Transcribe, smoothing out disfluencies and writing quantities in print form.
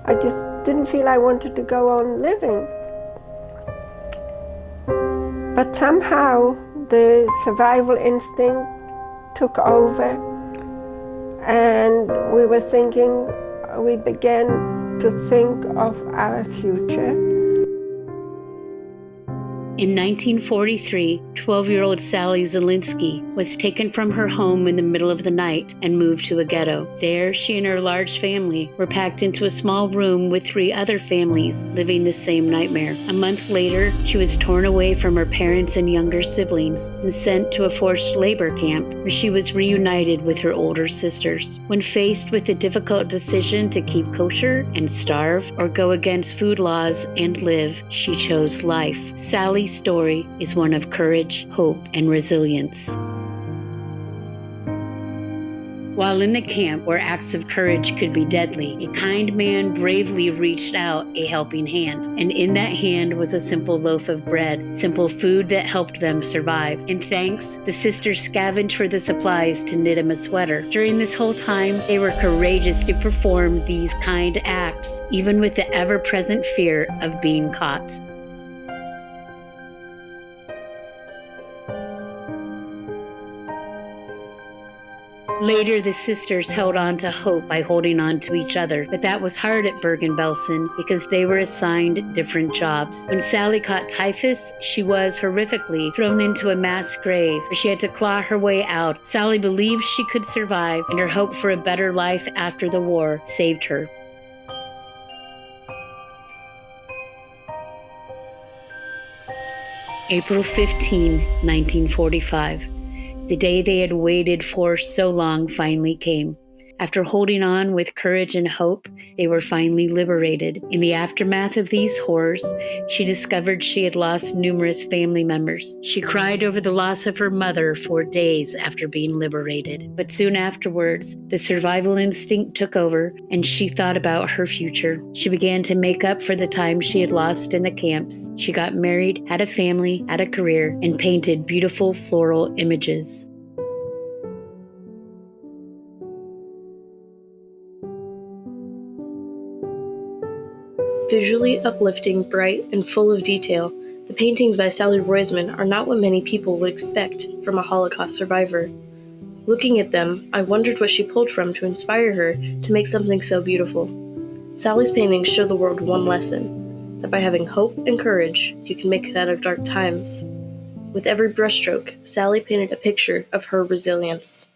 I just didn't feel I wanted to go on living. But somehow the survival instinct took over, and we began to think of our future. In 1943, 12-year-old Sally Zielinski was taken from her home in the middle of the night and moved to a ghetto. There, she and her large family were packed into a small room with 3 other families living the same nightmare. A month later, she was torn away from her parents and younger siblings and sent to a forced labor camp where she was reunited with her older sisters. When faced with the difficult decision to keep kosher and starve or go against food laws and live, she chose life. Sally's story is one of courage, hope, and resilience. While in the camp where acts of courage could be deadly, a kind man bravely reached out a helping hand. And in that hand was a simple loaf of bread, simple food that helped them survive. In thanks, the sisters scavenged for the supplies to knit him a sweater. During this whole time, they were courageous to perform these kind acts, even with the ever-present fear of being caught. Later, the sisters held on to hope by holding on to each other, but that was hard at Bergen-Belsen because they were assigned different jobs. When Sally caught typhus, she was horrifically thrown into a mass grave where she had to claw her way out. Sally believed she could survive, and her hope for a better life after the war saved her. April 15, 1945. The day they had waited for so long finally came. After holding on with courage and hope, they were finally liberated. In the aftermath of these horrors, she discovered she had lost numerous family members. She cried over the loss of her mother for days after being liberated. But soon afterwards, the survival instinct took over, and she thought about her future. She began to make up for the time she had lost in the camps. She got married, had a family, had a career, and painted beautiful floral images. Visually uplifting, bright, and full of detail, the paintings by Sally Roisman are not what many people would expect from a Holocaust survivor. Looking at them, I wondered what she pulled from to inspire her to make something so beautiful. Sally's paintings show the world one lesson, that by having hope and courage, you can make it out of dark times. With every brushstroke, Sally painted a picture of her resilience.